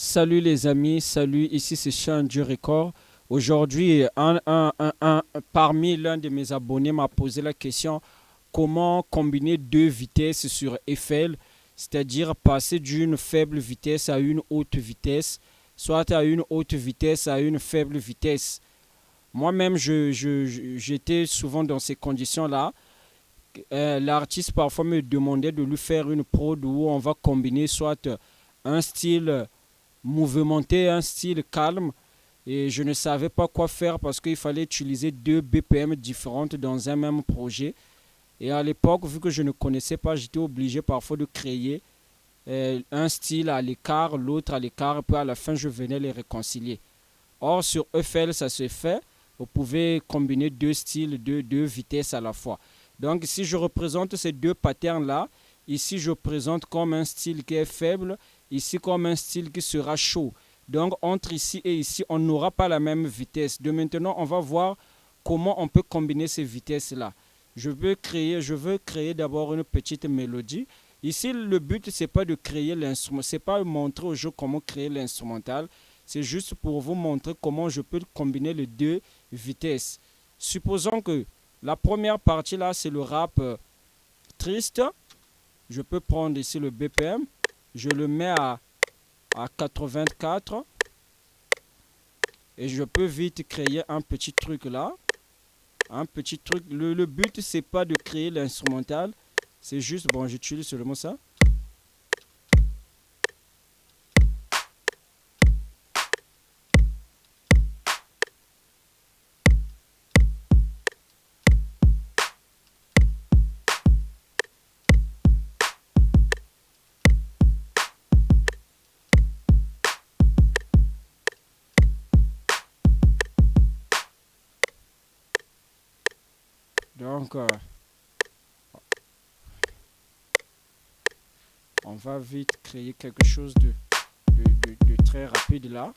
Salut les amis, salut, ici c'est Sean du Record. Aujourd'hui, parmi l'un de mes abonnés m'a posé la question comment combiner deux vitesses sur Eiffel, c'est-à-dire passer d'une faible vitesse à une haute vitesse, soit à une haute vitesse à une faible vitesse. Moi-même, j'étais souvent dans ces conditions-là. L'artiste parfois me demandait de lui faire une prod où on va combiner soit un style mouvementé, un style calme. Et je ne savais pas quoi faire parce qu'il fallait utiliser deux BPM différentes dans un même projet. Et à l'époque, vu que je ne connaissais pas, j'étais obligé parfois de créer un style à l'écart, l'autre à l'écart, et puis à la fin, je venais les réconcilier. Or, sur EFL, ça se fait. Vous pouvez combiner deux styles, deux vitesses à la fois. Donc, si je représente ces deux patterns-là, ici, je présente comme un style qui est faible, ici, comme un style qui sera chaud. Donc, entre ici et ici, on n'aura pas la même vitesse. De maintenant, on va voir comment on peut combiner ces vitesses-là. Je veux créer d'abord une petite mélodie. Ici, le but, c'est pas de créer l'instrument, c'est pas montrer aux gens comment créer l'instrumental. C'est juste pour vous montrer comment je peux combiner les deux vitesses. Supposons que la première partie là, c'est le rap triste. Je peux prendre ici le BPM. Je le mets à 84. Et je peux vite créer un petit truc là. Un petit truc. Le but, c'est pas de créer l'instrumental. C'est juste, bon, j'utilise seulement ça. Donc, on va vite créer quelque chose de très rapide là.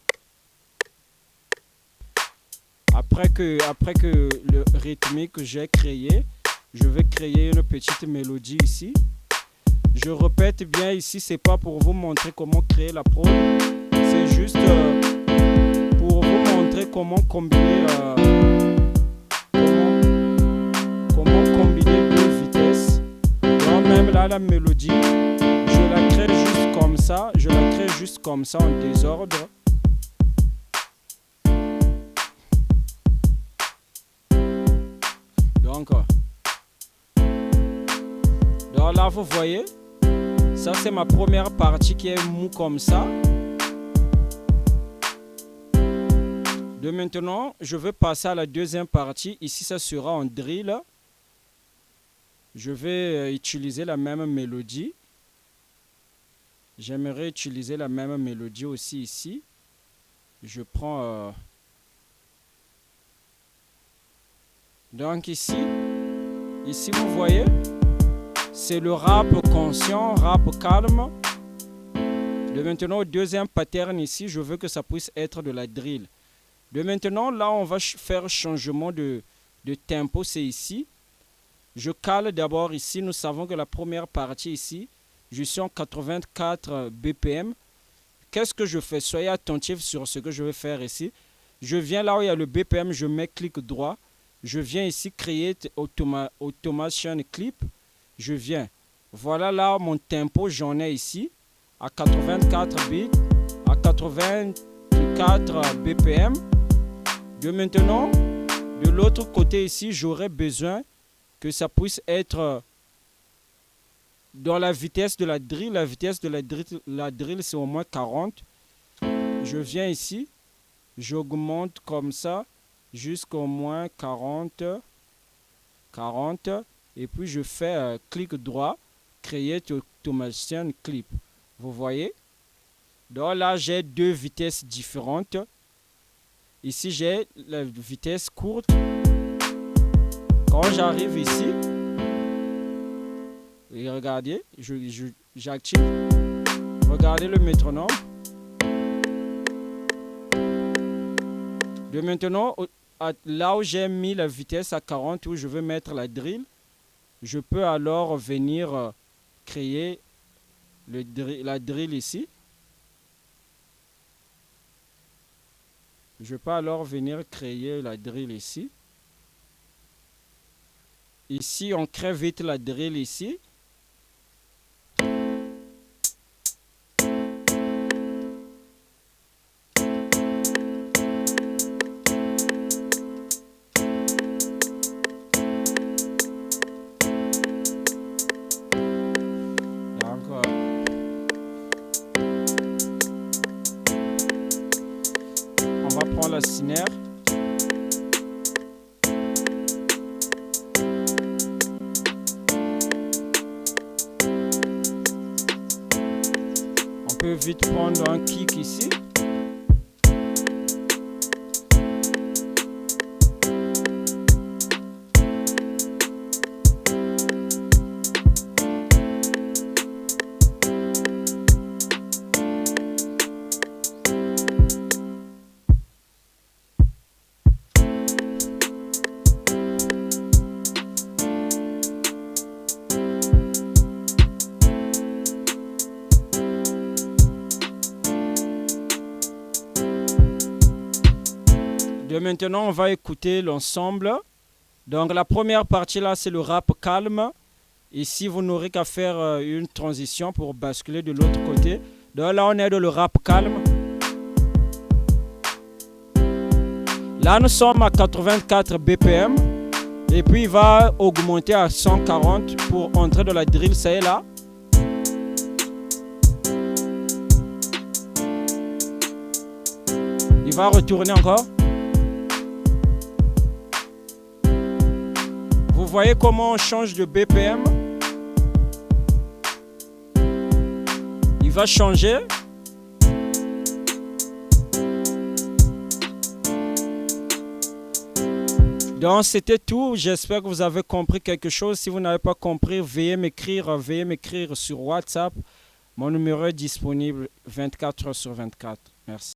Après que le rythmique que j'ai créé, je vais créer une petite mélodie ici. Je répète bien ici, c'est pas pour vous montrer comment créer la prod, c'est juste pour vous montrer comment combiner, comment combiner deux vitesses. Donc même là, la mélodie, je la crée juste comme ça, je la crée juste comme ça en désordre. Donc, là, vous voyez, ça c'est ma première partie qui est mou comme ça. De maintenant, je vais passer à la deuxième partie. Ici, ça sera en drill. Je vais utiliser la même mélodie. J'aimerais utiliser la même mélodie aussi ici. Je prends... Donc ici, vous voyez, c'est le rap conscient, rap calme. De maintenant, au deuxième pattern ici, je veux que ça puisse être de la drill. De maintenant, là, on va faire changement de tempo, c'est ici. Je cale d'abord ici. Nous savons que la première partie ici, je suis en 84 BPM. Qu'est-ce que je fais? Soyez attentifs sur ce que je vais faire ici. Je viens là où il y a le BPM, je mets clic droit. Je viens ici créer Automation Clip. Je viens. Voilà là mon tempo, j'en ai ici à 84 bits, à 84 BPM. De maintenant, de l'autre côté ici, j'aurais besoin que ça puisse être dans la vitesse de la drill. La vitesse de la drill c'est au moins 40. Je viens ici, j'augmente comme ça jusqu'au moins 40, et puis je fais clic droit, créer automation clip. Vous voyez? Donc là, j'ai deux vitesses différentes. Ici, j'ai la vitesse courte. Quand j'arrive ici, et regardez, j'active. Regardez le métronome. De maintenant, là où j'ai mis la vitesse à 40, où je veux mettre la drill, je peux alors venir créer la drill ici. Je peux alors venir créer la drill ici. Ici, on crée vite la drill ici. On va prendre la snare. On peut vite prendre un kick ici. De maintenant, on va écouter l'ensemble. Donc la première partie là, c'est le rap calme. Ici, vous n'aurez qu'à faire une transition pour basculer de l'autre côté. Donc là, on est dans le rap calme. Là, nous sommes à 84 BPM. Et puis, il va augmenter à 140 pour entrer dans la drill. Ça est là. Il va retourner encore. Vous voyez comment on change de BPM? Il va changer. Donc c'était tout. J'espère que vous avez compris quelque chose. Si vous n'avez pas compris, veuillez m'écrire sur WhatsApp. Mon numéro est disponible 24h sur 24. Merci.